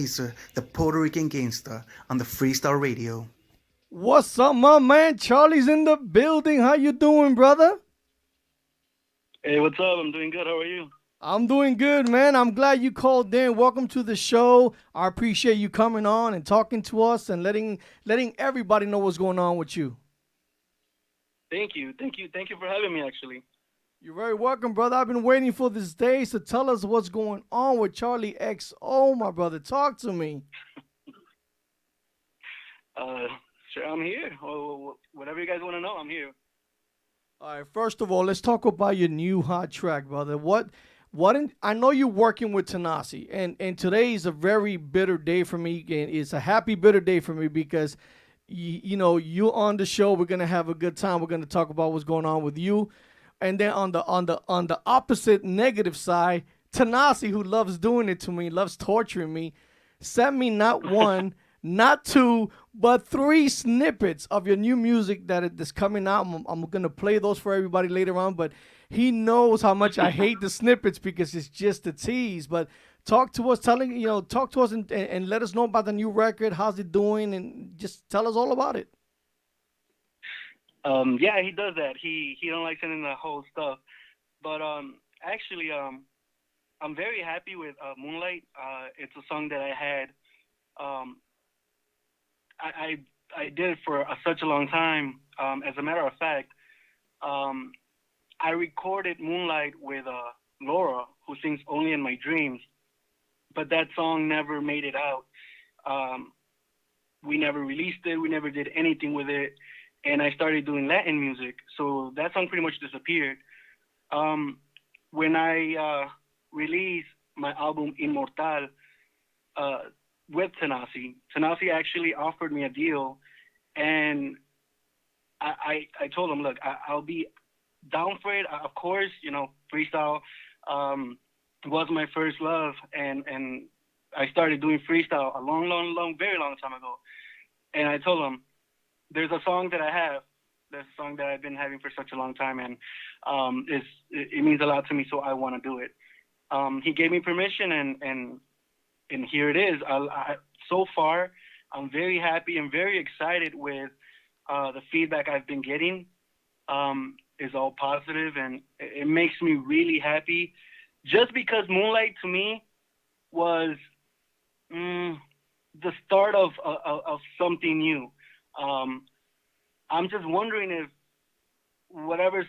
Caesar, the Puerto Rican gangster, on the Freestyle Radio. What's up, my man? Charlie's in the building. How you doing, brother? Hey, what's up? I'm doing good. How are you? I'm doing good, man. I'm glad you called in. Welcome to the show. I appreciate you coming on and talking to us and letting everybody know what's going on with you. Thank you for having me. Actually, You're very welcome, brother. I've been waiting for this day. So tell us what's going on with Charlie XO, my brother. Talk to me. uh, sure, I'm here. Whatever you guys want to know, I'm here. All right. First of all, let's talk about your new hot track, brother. I know you're working with Tanasi, and today is a very bitter day for me. And it's a happy bitter day for me because you on the show. We're gonna have a good time. We're gonna talk about what's going on with you, and then on the opposite negative side, Tanasi, who loves doing it to me, loves torturing me, sent me not one, not two, but three snippets of your new music that's coming out. I'm gonna play those for everybody later on, but he knows how much I hate the snippets because it's just a tease. But talk to us, talk to us and let us know about the new record. How's it doing? And just tell us all about it. Yeah, he does that. He don't like sending the whole stuff, but actually, I'm very happy with Moonlight. It's a song that I had. Um, I did it for such a long time. As a matter of fact, um, I recorded Moonlight with Laura, who sings Only in My Dreams, but that song never made it out. Um, we never released it. We never did anything with it. And I started doing Latin music, so that song pretty much disappeared. Um, when I released my album Immortal uh, with Tanasi actually offered me a deal, and I told him, look, I'll be down for it. Of course, freestyle um, was my first love, and I started doing freestyle a long, long, long, very long time ago. And I told him, there's a song that I have. There's a song that I've been having for such a long time, and it means a lot to me, so I want to do it. He gave me permission, and here it is. So far, I'm very happy and very excited with the feedback I've been getting. Is all positive, and it makes me really happy. Just because Moonlight to me was the start of something new. Um, I'm just wondering if whatever's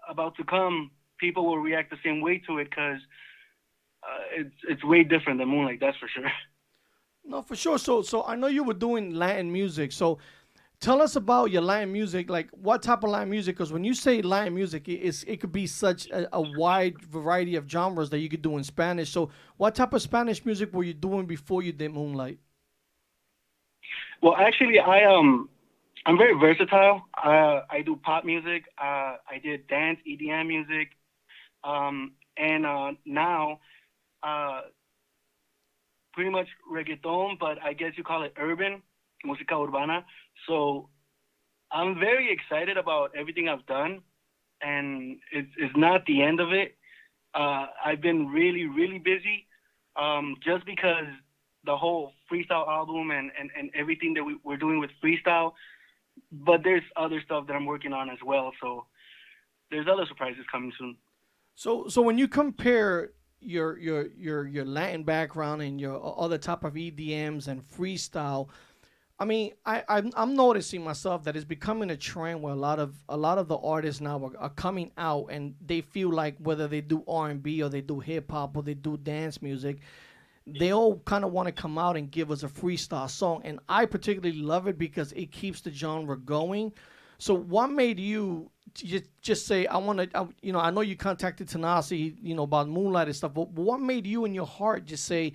about to come, people will react the same way to it because it's way different than Moonlight. That's for sure. No, for sure. So I know you were doing Latin music. So tell us about your Latin music. Like what type of Latin music? Because when you say Latin music, it could be such a wide variety of genres that you could do in Spanish. So what type of Spanish music were you doing before you did Moonlight? Well, actually, I'm very versatile. I do pop music. I did dance, EDM music, and now uh, pretty much reggaeton, but I guess you call it urban, música urbana. So I'm very excited about everything I've done, and it's not the end of it. I've been really, really busy, just because the whole freestyle album and everything that we're doing with freestyle. But there's other stuff that I'm working on as well. So there's other surprises coming soon. So when you compare your Latin background and your other type of EDMs and freestyle, I mean, I'm noticing myself that it's becoming a trend where a lot of the artists now are coming out and they feel like whether they do R&B or they do hip hop or they do dance music, they all kind of want to come out and give us a freestyle song, and I particularly love it because it keeps the genre going. So what made you just say I want to? I know you contacted Tanasi, about Moonlight and stuff, but what made you in your heart just say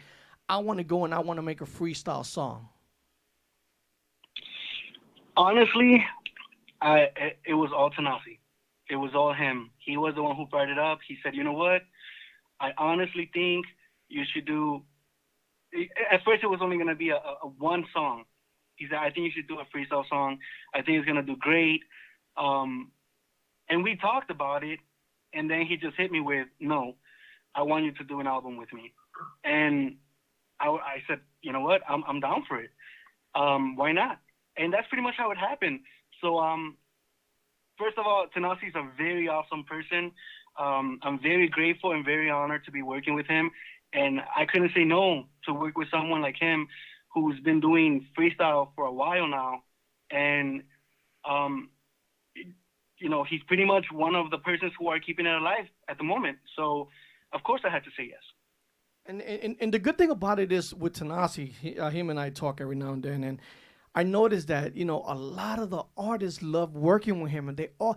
I want to go and I want to make a freestyle song? Honestly, it was all Tanasi. It was all him. He was the one who brought it up. He said, you know what? I honestly think you should do. At first, it was only going to be a one song. He said, I think you should do a freestyle song. I think it's going to do great. Um, and we talked about it, and then he just hit me with, no, I want you to do an album with me. And I said, you know what, I'm down for it. Why not? And that's pretty much how it happened. So first of all, Tanasi is a very awesome person. I'm very grateful and very honored to be working with him. And I couldn't say no to work with someone like him who's been doing freestyle for a while now. And, um, he's pretty much one of the persons who are keeping it alive at the moment. So, of course, I had to say yes. And the good thing about it is with Tanasi, him and I talk every now and then, and I noticed that a lot of the artists love working with him, and they all,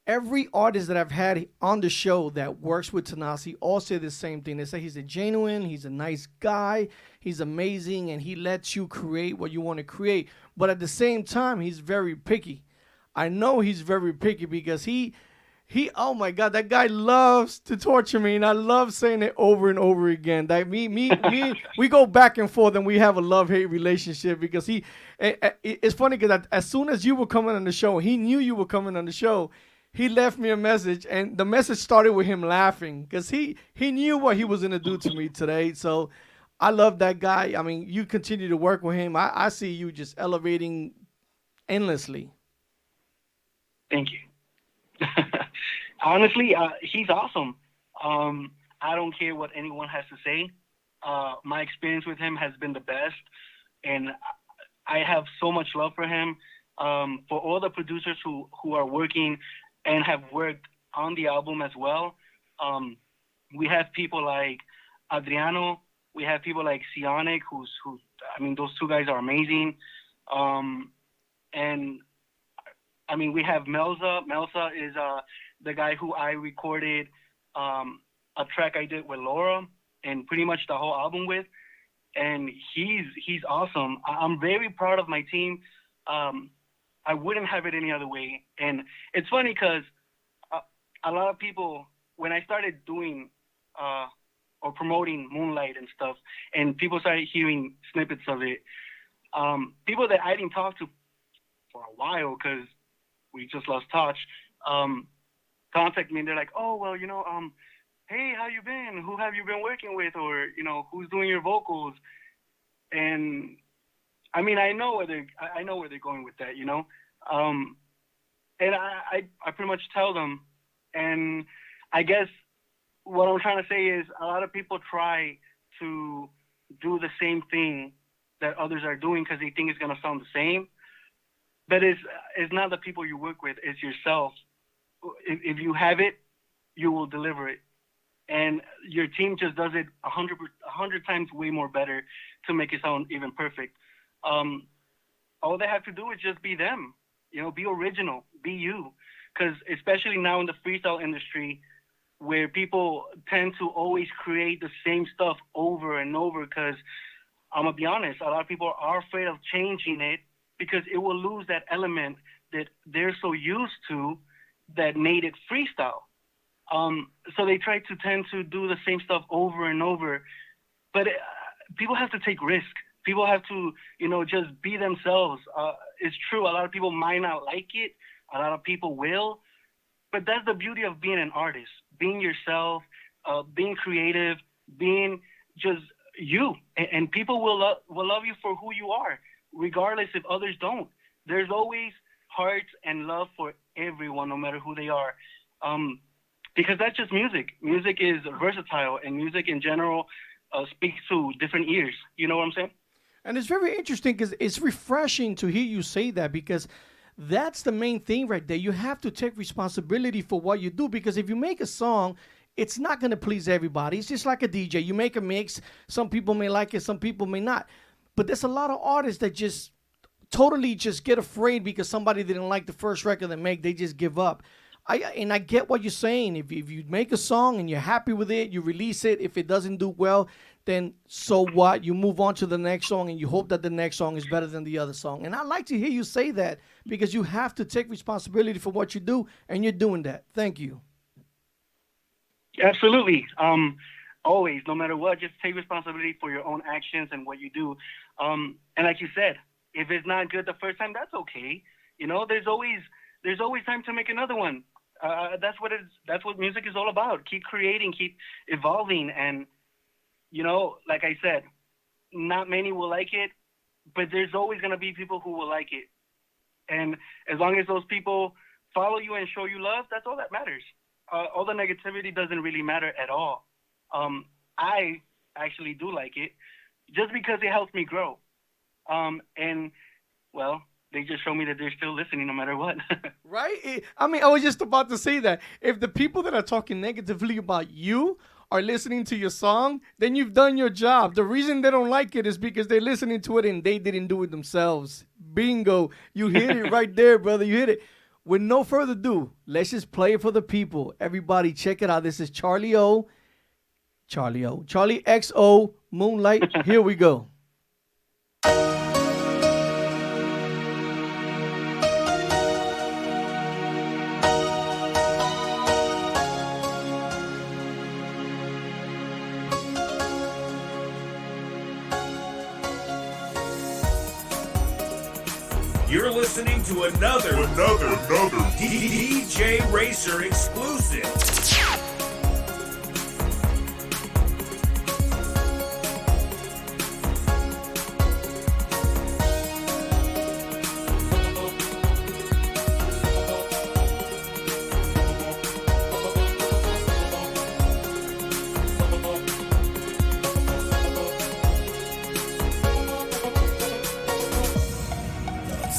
every artist that I've had on the show that works with Tanasi all say the same thing. They say he's a genuine, he's a nice guy, he's amazing, and he lets you create what you want to create. But at the same time, he's very picky. I know he's very picky because he oh my god, that guy loves to torture me, and I love saying it over and over again. That we go back and forth, and we have a love-hate relationship because it's funny because as soon as you were coming on the show, he knew you were coming on the show. He left me a message, and the message started with him laughing because he knew what he was gonna do to me today. So I love that guy. I mean, you continue to work with him. I see you just elevating endlessly. Thank you. Honestly, he's awesome. I don't care what anyone has to say. My experience with him has been the best, and I have so much love for him. For all the producers who are working and have worked on the album as well, we have people like Adriano. We have people like Sionic, who I mean, those two guys are amazing. And I mean, we have Melza. Melza is the guy who I recorded a track I did with Laura and pretty much the whole album with. And he's awesome. I'm very proud of my team. I wouldn't have it any other way. And it's funny because a lot of people, when I started doing or promoting Moonlight and stuff, and people started hearing snippets of it, people that I didn't talk to for a while because we just lost touch, contact me and they're like, oh, well, hey, how you been? Who have you been working with? Or, who's doing your vocals? And I mean, I know where they're going with that, and I pretty much tell them, and I guess what I'm trying to say is a lot of people try to do the same thing that others are doing because they think it's going to sound the same. But it's not the people you work with, it's yourself. If you have it, you will deliver it. And your team just does it 100 times way more better to make it sound even perfect. All they have to do is just be them, be original, be you. Because especially now in the freestyle industry, where people tend to always create the same stuff over and over, because I'm going to be honest, a lot of people are afraid of changing it because it will lose that element that they're so used to that made it freestyle. So they try to tend to do the same stuff over and over. But people have to take risk. People have to, just be themselves. It's true, a lot of people might not like it. A lot of people will. But that's the beauty of being an artist. Being yourself, being creative, being just you. And people will love you for who you are, regardless if others don't. There's always hearts and love for everyone, no matter who they are. Because that's just music. Music is versatile, and music in general speaks to different ears. You know what I'm saying? And it's very interesting because it's refreshing to hear you say that, because that's the main thing right there. You have to take responsibility for what you do, because if you make a song, it's not going to please everybody. It's just like a DJ. You make a mix. Some people may like it. Some people may not. But there's a lot of artists that just totally just get afraid because somebody didn't like the first record they make. They just give up. I get what you're saying. If you make a song and you're happy with it, you release it. If it doesn't do well, then so what? You move on to the next song and you hope that the next song is better than the other song. And I like to hear you say that, because you have to take responsibility for what you do, and you're doing that. Thank you. Absolutely. Always, no matter what, just take responsibility for your own actions and what you do. And like you said, if it's not good the first time, that's okay. There's always time to make another one. That's what music is all about. Keep creating, keep evolving. And, like I said, not many will like it, but there's always gonna be people who will like it. And as long as those people follow you and show you love, that's all that matters. All the negativity doesn't really matter at all. I actually do like it just because it helps me grow. And, well, they just show me that they're still listening no matter what. Right? I mean, I was just about to say that. If the people that are talking negatively about you are listening to your song, then you've done your job. The reason they don't like it is because they're listening to it and they didn't do it themselves. Bingo. You hit it right there, brother. You hit it. With no further ado, let's just play it for the people. Everybody, check it out. This is Charlie XO, Moonlight. Here we go. You're listening to another DJ Racer exclusive.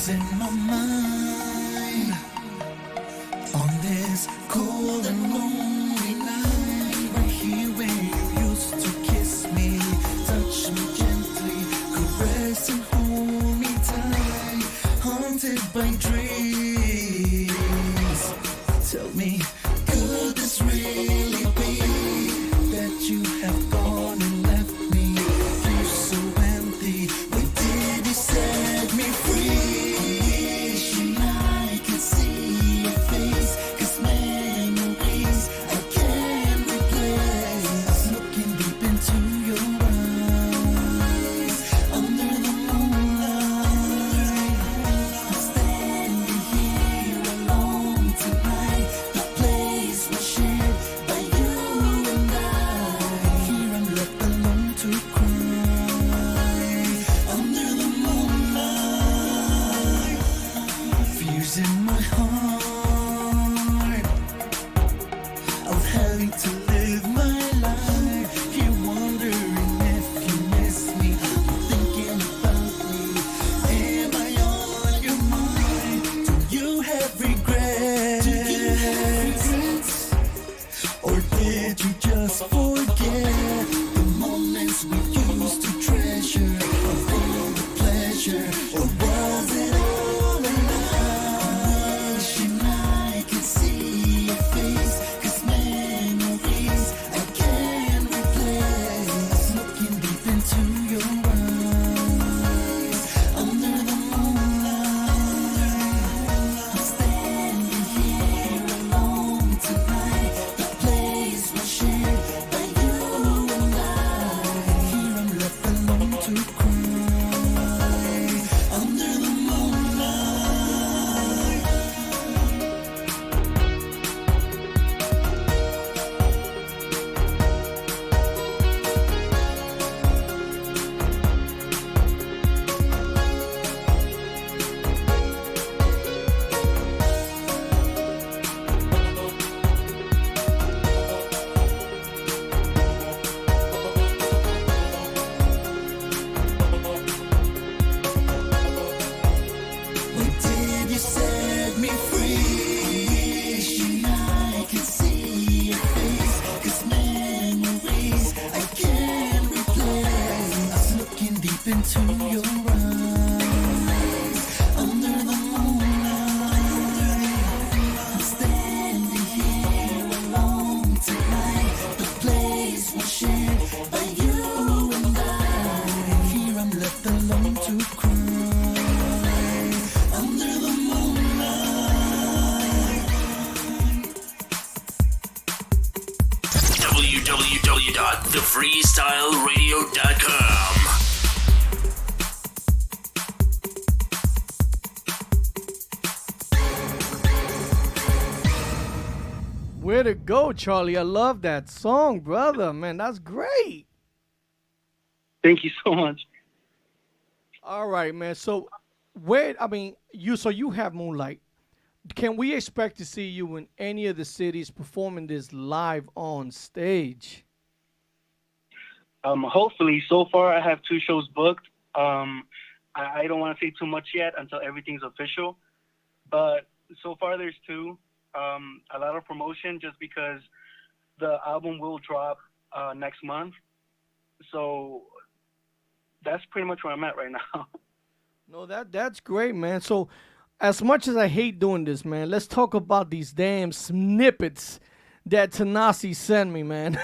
In my mind on this cold and lonely night, right here where you used to kiss me, touch me gently, caress and hold me tight, haunted by dreams. Tell me, could this really be that you have gone and left me? You're so empty. When did you set me free? In my heart of having to live my life, here wondering if you miss me, thinking about me. Am I on your mind? Do you have regrets? Or did you just forget the moments we used to treasure, all the pleasure? Or was it all? Into your eyes, under the moonlight, I'm standing here alone tonight. The place was shared by you and I. Here I'm left alone to cry, under the moonlight. www.thefreestyleradio.com. Way to go, Charlie. I love that song, brother. Man, that's great. Thank you so much. All right, man. So, you have Moonlight. Can we expect to see you in any of the cities performing this live on stage? Hopefully, so far I have 2 shows booked. I don't want to say too much yet until everything's official, but so far there's 2. A lot of promotion just because the album will drop next month. So that's pretty much where I'm at right now. No, that's great, man. So, as much as I hate doing this, man, let's talk about these damn snippets that Tanasi sent me, man.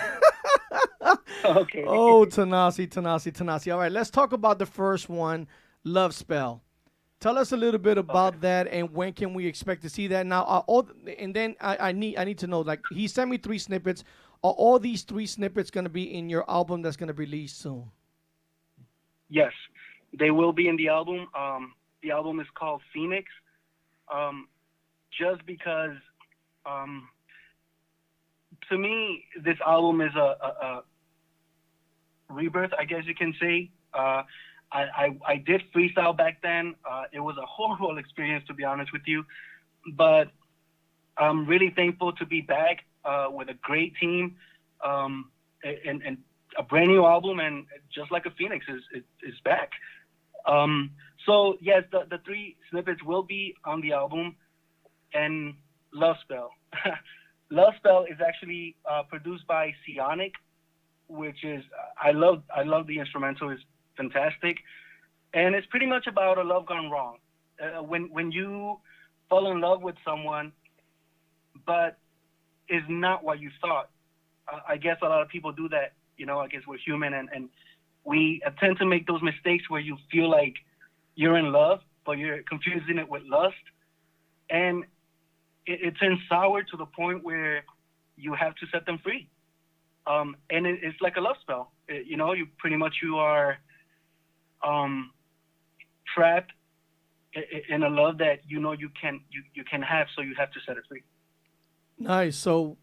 Okay. Oh, Tanasi. All right, let's talk about the first one, Love Spell. Tell us a little bit about that, and when can we expect to see that? Now, I need to know. Like, he sent me 3 snippets. Are all these 3 snippets going to be in your album that's going to be released soon? Yes, they will be in the album. The album is called Phoenix. Just because, to me, this album is a rebirth, I guess you can say. I did freestyle back then. It was a horrible experience, to be honest with you. But I'm really thankful to be back with a great team and a brand new album. And just like a phoenix is back. So, yes, the 3 snippets will be on the album. And Love Spell. Love Spell is actually produced by Sionic, which is, I love the instrumental. It's fantastic. And it's pretty much about a love gone wrong. When you fall in love with someone, but is not what you thought. I guess a lot of people do that. I guess we're human and we tend to make those mistakes where you feel like you're in love, but you're confusing it with lust. And it turns sour to the point where you have to set them free. And it's like a love spell. You pretty much you are trapped in a love that you can have, so you have to set it free. Nice. So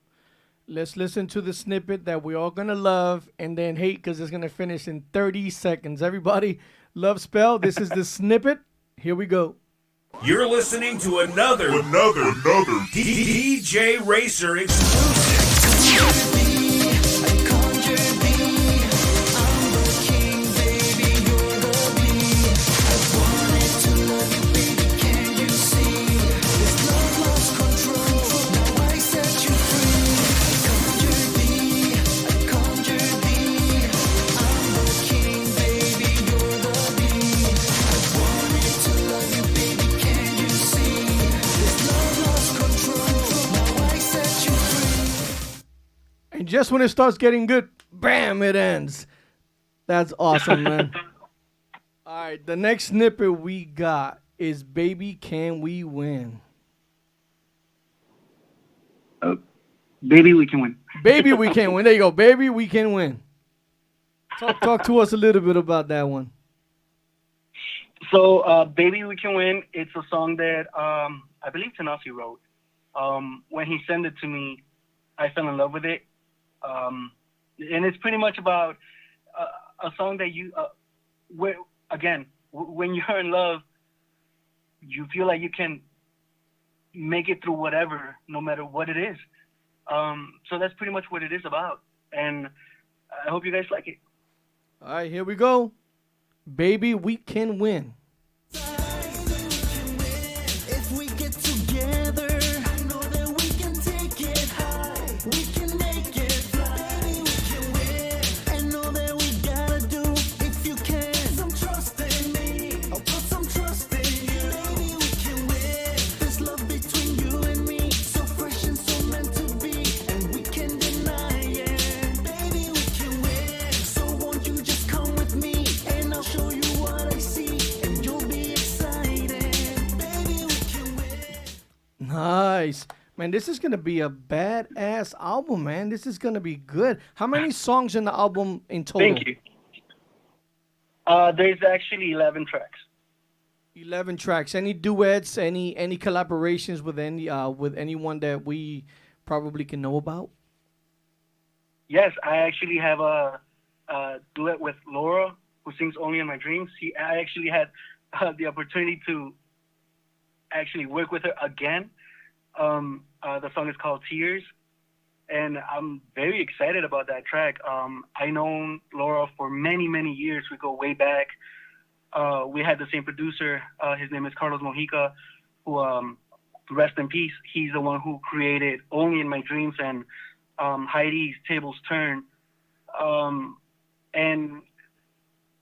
let's listen to the snippet that we're all gonna love and then hate because it's gonna finish in 30 seconds. Everybody, Love Spell. This is the snippet. Here we go. You're listening to another DJ Racer exclusive. Just when it starts getting good, bam, it ends. That's awesome, man. All right, the next snippet we got is Baby Can We Win? Baby, we can win. Baby, we can win. There you go. Baby, we can win. Talk to us a little bit about that one. So, Baby, we can win. It's a song that I believe Tanasi wrote. When he sent it to me, I fell in love with it. And it's pretty much about a song that when you're in love, you feel like you can make it through whatever, no matter what it is. So that's pretty much what it is about. And I hope you guys like it. All right, here we go. Baby, we can win. If we get together, I know that we can take it high. We can make it fly. Baby, we can win. I know that we gotta do if you can. Some trust in me. I'll put some trust in you. Baby, we can win. There's love between you and me, so fresh and so meant to be, and we can deny it. Baby, we can win. So won't you just come with me, and I'll show you what I see, and you'll be excited. Baby, we can win. Nice. Man, this is going to be a badass album, man. This is going to be good. How many songs in the album in total? Thank you. There's actually 11 tracks. 11 tracks. Any duets, any collaborations with anyone that we probably can know about? Yes, I actually have a duet with Laura, who sings Only in My Dreams. I actually had the opportunity to actually work with her again. The song is called Tears, and I'm very excited about that track. I known Laura for many, many years. We go way back. We had the same producer. His name is Carlos Mojica, who, rest in peace, he's the one who created Only in My Dreams and Heidi's Tables Turn. And,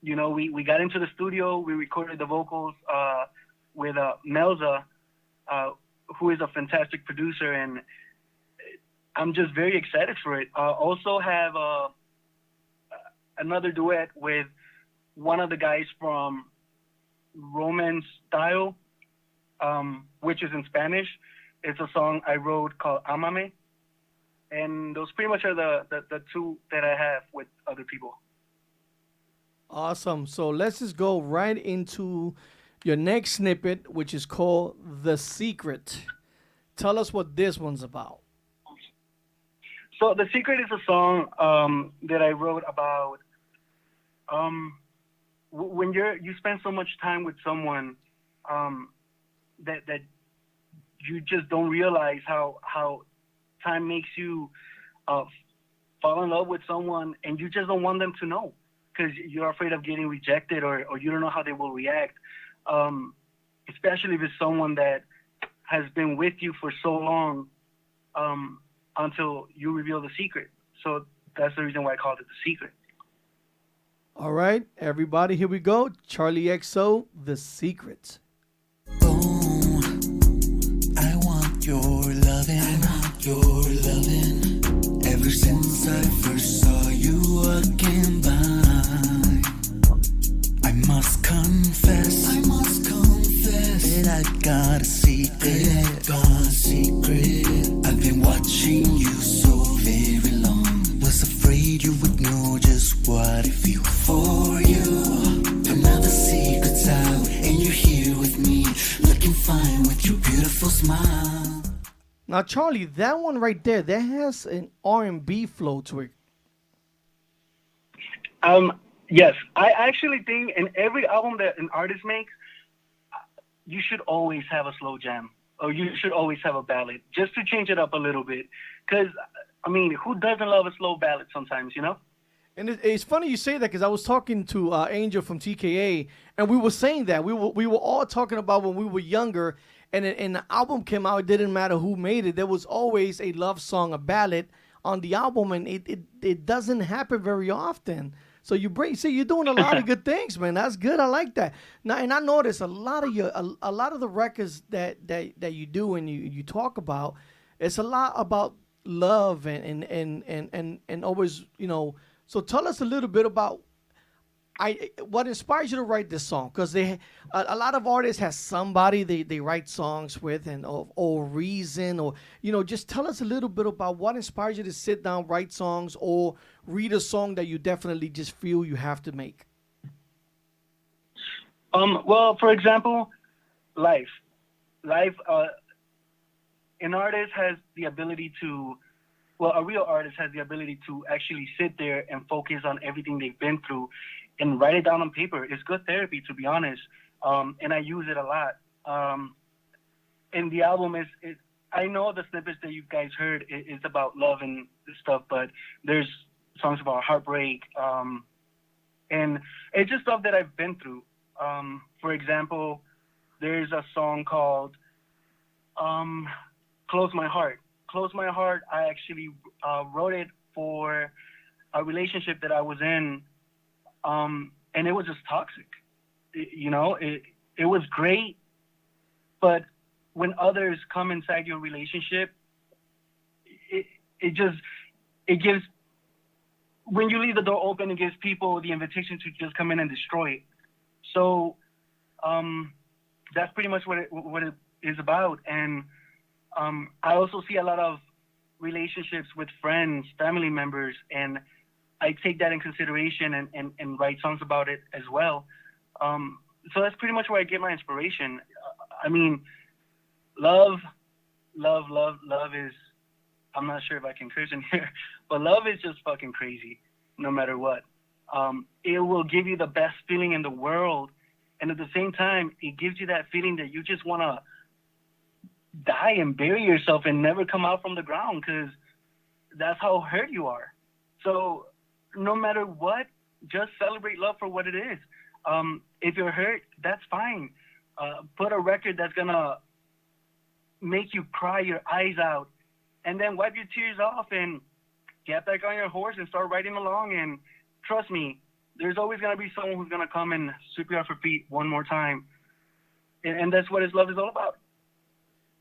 you know, we got into the studio. We recorded the vocals with Melza, who is a fantastic producer, and I'm just very excited for it. Also have another duet with one of the guys from Romance Style, which is in Spanish. It's a song I wrote called Amame. And those pretty much are the two that I have with other people. Awesome. So let's just go right into your next snippet, which is called The Secret. Tell us what this one's about. So The Secret is a song that I wrote about when you spend so much time with someone that you just don't realize how time makes you fall in love with someone, and you just don't want them to know because you're afraid of getting rejected or you don't know how they will react, especially if it's someone that has been with you for so long until you reveal the secret. So that's the reason why I called it The Secret. All right, everybody, here we go. Charlie XO, The Secret. Oh, I want your loving. I want your loving. Ever since I first saw you walking by, I must confess that I got a secret. I've been watching you so very long. Was afraid you would know just what I feel for you. But now the secret's out, and you're here with me, looking fine with your beautiful smile. Now, Charlie, that one right there, that has an R&B flow to it. Yes, I actually think in every album that an artist makes, you should always have a slow jam, or you should always have a ballad, just to change it up a little bit. Because, I mean, who doesn't love a slow ballad sometimes, you know? And it's funny you say that because I was talking to Angel from TKA, and we were saying that. We were all talking about when we were younger, and the album came out, it didn't matter who made it. There was always a love song, a ballad on the album, and it doesn't happen very often. So you're doing a lot of good things, man. That's good. I like that. Now, and I noticed a lot of the records that you do and you talk about, it's a lot about love and always, you know. So tell us a little bit about what inspires you to write this song, because a lot of artists have somebody they write songs with or reason, or, you know, just tell us a little bit about what inspires you to sit down, write songs, or read a song that you definitely just feel you have to make. Well, for example, life. An artist has the ability to, well, a real artist has the ability to actually sit there and focus on everything they've been through and write it down on paper. It's good therapy, to be honest. And I use it a lot. And the album is I know the snippets that you guys heard is about love and stuff, but there's songs about heartbreak. And it's just stuff that I've been through. For example, there's a song called Close My Heart. Close My Heart, I actually wrote it for a relationship that I was in, and it was just toxic. It was great, but when others come inside your relationship, it gives, when you leave the door open, it gives people the invitation to just come in and destroy it. So that's pretty much what it is about. And I also see a lot of relationships with friends, family members, and I take that in consideration and write songs about it as well. So that's pretty much where I get my inspiration. I mean, love is, I'm not sure if I can curse in here, but love is just fucking crazy, no matter what. it will give you the best feeling in the world. And at the same time, it gives you that feeling that you just want to die and bury yourself and never come out from the ground, because that's how hurt you are. So no matter what, just celebrate love for what it is. If you're hurt, that's fine. Put a record that's going to make you cry your eyes out, and then wipe your tears off and get back on your horse and start riding along. And trust me, there's always going to be someone who's going to come and sweep you off your feet one more time. And that's what his love is all about.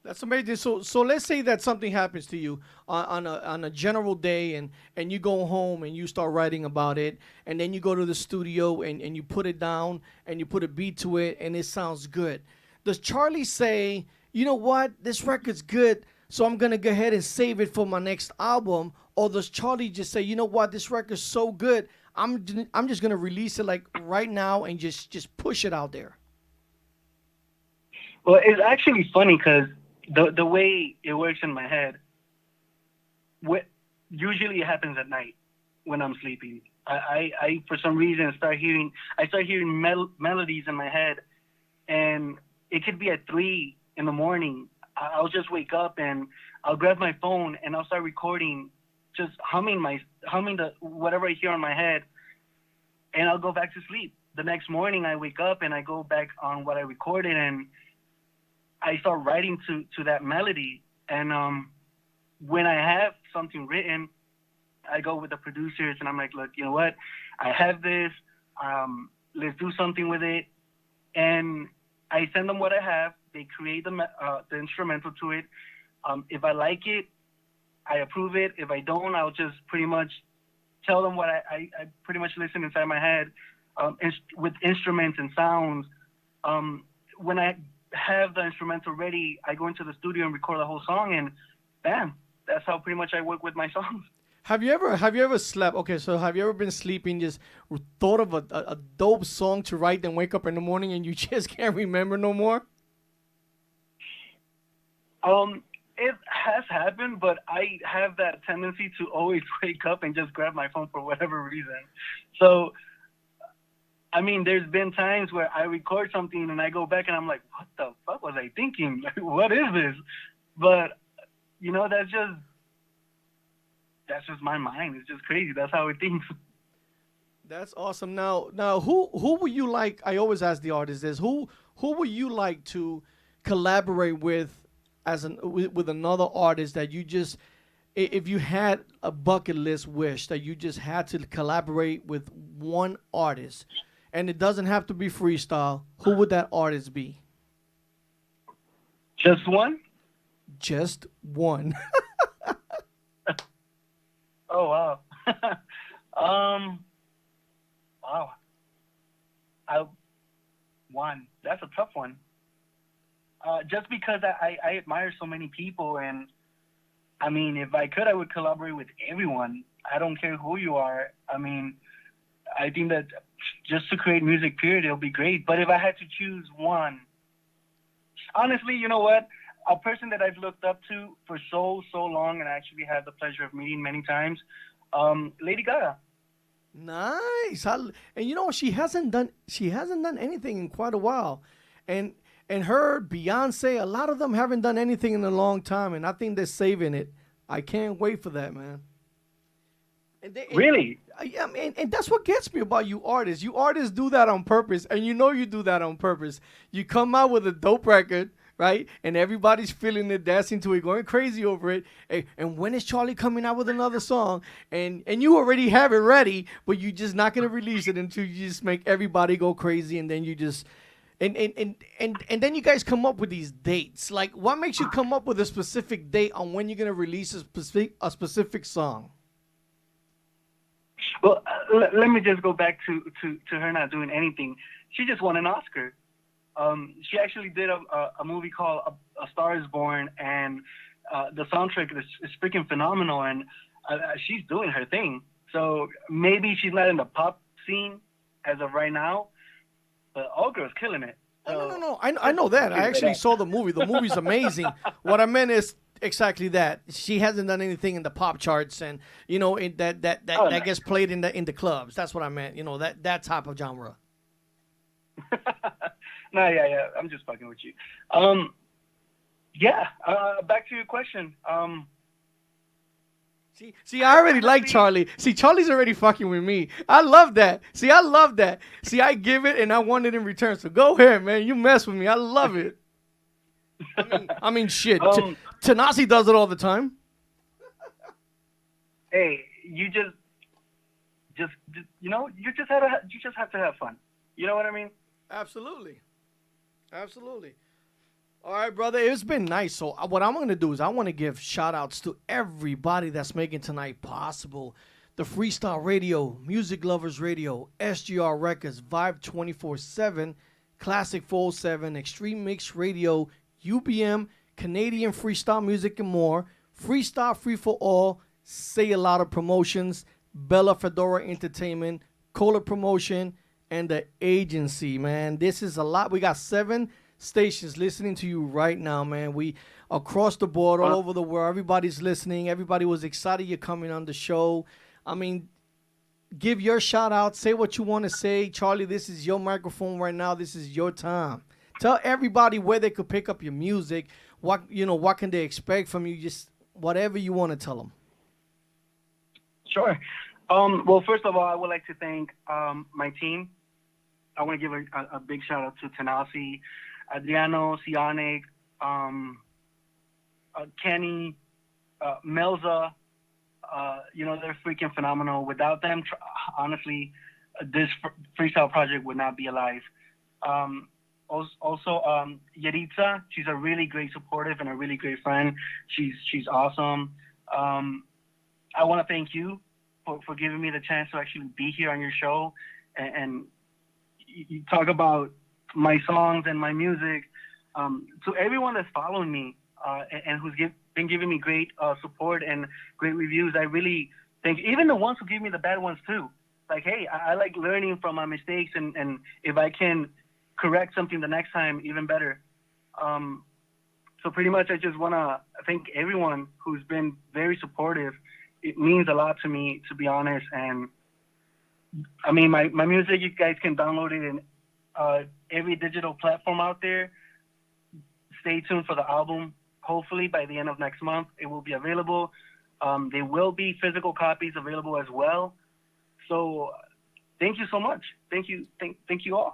That's amazing. So let's say that something happens to you on a general day, and you go home and you start writing about it, and then you go to the studio and you put it down and you put a beat to it and it sounds good. Does Charlie say, you know what, this record's good, so I'm going to go ahead and save it for my next album? Or does Charlie just say, you know what, this record's so good, I'm just going to release it like right now and just push it out there? Well, it's actually funny because the way it works in my head, usually it happens at night when I'm sleeping. I for some reason start hearing melodies in my head, and it could be at 3 in the morning. I'll just wake up and I'll grab my phone and I'll start recording, just humming the whatever I hear in my head, and I'll go back to sleep. The next morning I wake up and I go back on what I recorded and I start writing to that melody. And when I have something written, I go with the producers and I'm like, look, you know what? I have this. Let's do something with it. And I send them what I have. They create the instrumental to it. If I like it, I approve it. If I don't, I'll just pretty much tell them what I pretty much listen inside my head with instruments and sounds. When I have the instrumental ready, I go into the studio and record the whole song, and bam, that's how pretty much I work with my songs. Have you ever slept? Okay, so have you ever been sleeping, just thought of a dope song to write, then wake up in the morning and you just can't remember no more? It has happened, but I have that tendency to always wake up and just grab my phone for whatever reason. So, I mean, there's been times where I record something and I go back and I'm like, what the fuck was I thinking? Like, what is this? But, you know, that's just my mind. It's just crazy. That's how it thinks. That's awesome. Now, who would you like? I always ask the artists this: who would you like to collaborate with with another artist that you just, if you had a bucket list wish that you just had to collaborate with one artist, and it doesn't have to be freestyle, who would that artist be? Just one? Just one. Oh, wow. Wow. One. That's a tough one. Just because I admire so many people, and I mean, if I could, I would collaborate with everyone. I don't care who you are. I mean, I think that just to create music, period, it'll be great. But if I had to choose one, honestly, you know what? A person that I've looked up to for so long, and I actually had the pleasure of meeting many times, Lady Gaga. Nice. And you know, she hasn't done anything in quite a while, and her, Beyonce, a lot of them haven't done anything in a long time, and I think they're saving it. I can't wait for that, man. Really? Yeah, and that's what gets me about you artists. You artists do that on purpose, and you know you do that on purpose. You come out with a dope record, right? And everybody's feeling it, dancing to it, going crazy over it. And when is Charlie coming out with another song? And you already have it ready, but you're just not going to release it until you just make everybody go crazy, and then you just... And then you guys come up with these dates. Like, what makes you come up with a specific date on when you're going to release a specific song? Well, let me just go back to her not doing anything. She just won an Oscar. She actually did a movie called A Star Is Born, and the soundtrack is freaking phenomenal, and she's doing her thing. So maybe she's not in the pop scene as of right now, but all girls killing it. No. I know that. I actually saw the movie. The movie's amazing. What I meant is exactly that. She hasn't done anything in the pop charts, and that gets played in the clubs. That's what I meant. That type of genre. No, yeah. I'm just fucking with you. Back to your question. See, I already like Charlie. See, Charlie's already fucking with me. I love that. See, I love that. See, I give it and I want it in return. So go ahead, man. You mess with me. I love it. I mean, shit. Tanasi does it all the time. Hey, you just you just have to have fun. You know what I mean? Absolutely. All right, brother. It's been nice. So what I'm going to do is I want to give shout-outs to everybody that's making tonight possible. The Freestyle Radio, Music Lovers Radio, SGR Records, Vibe 24/7, Classic 407, Extreme Mix Radio, UBM, Canadian Freestyle Music and more, Freestyle Free for All, Say a Lot of Promotions, Bella Fedora Entertainment, Cola Promotion, and The Agency, man. This is a lot. We got 7 stations listening to you right now, man. We across the board, all over the world. Everybody's listening. Everybody was excited you're coming on the show. I mean, give your shout out. Say what you want to say. Charlie, this is your microphone right now. This is your time. Tell everybody where they could pick up your music. What can they expect from you? Just whatever you want to tell them. Sure. Well, first of all, I would like to thank my team. I want to give a big shout out to Tanasi, Adriano, Sionic, Kenny, Melza. They're freaking phenomenal. Without them, honestly, this freestyle project would not be alive. Also, Yeritza, she's a really great supportive and a really great friend. She's awesome. I want to thank you for giving me the chance to actually be here on your show and you talk about my songs and my music. To everyone that's following me and who's been giving me great support and great reviews, I really thank you. Even the ones who give me the bad ones too. Like, hey, I like learning from my mistakes, and if I can correct something the next time, even better. So pretty much I just want to thank everyone who's been very supportive. It means a lot to me, to be honest. And I mean, my music, you guys can download it in every digital platform out there. Stay tuned for the album. Hopefully by the end of next month, it will be available. There will be physical copies available as well. So thank you so much. Thank you all.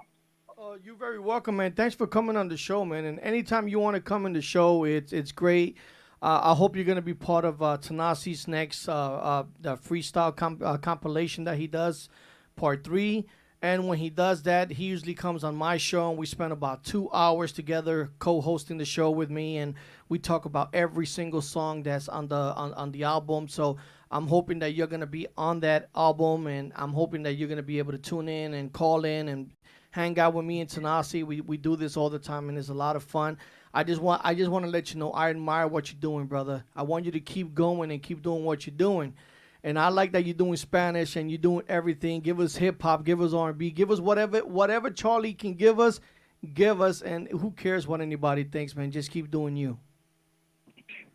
You're very welcome, man. Thanks for coming on the show, man. And anytime you want to come on the show, it's great. I hope you're going to be part of Tanasi's next the freestyle compilation that he does, part 3. And when he does that, he usually comes on my show, and we spend about 2 hours together co-hosting the show with me, and we talk about every single song that's on the album. So I'm hoping that you're going to be on that album, and I'm hoping that you're going to be able to tune in and call in and hang out with me and Tanasi. We do this all the time, and it's a lot of fun. I just want to let you know I admire what you're doing, brother. I want you to keep going and keep doing what you're doing. And I like that you're doing Spanish and you're doing everything. Give us hip hop, give us R&B, give us whatever Charlie can give us. And who cares what anybody thinks, man? Just keep doing you.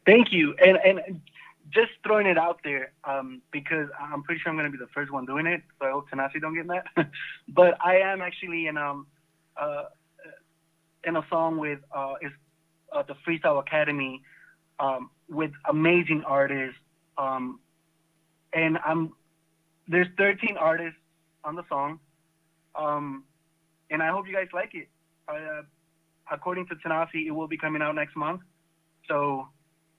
Thank you. And just throwing it out there, because I'm pretty sure I'm going to be the first one doing it. So I hope Tanasi don't get mad. But I am actually in a song with the Freestyle Academy with amazing artists. And there's 13 artists on the song, and I hope you guys like it. According to Tanasi, it will be coming out next month, so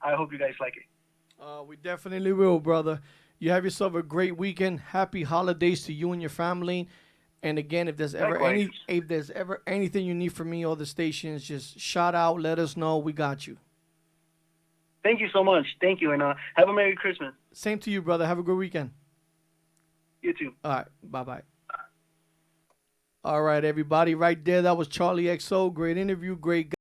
I hope you guys like it. We definitely will, brother. You have yourself a great weekend. Happy holidays to you and your family. And again, if there's ever anything you need from me or the stations, just shout out, let us know. We got you. Thank you so much. Thank you, and have a Merry Christmas. Same to you, brother. Have a good weekend. You too. All right. Bye-bye. All right, everybody. Right there, that was Charlie XO. Great interview. Great guy.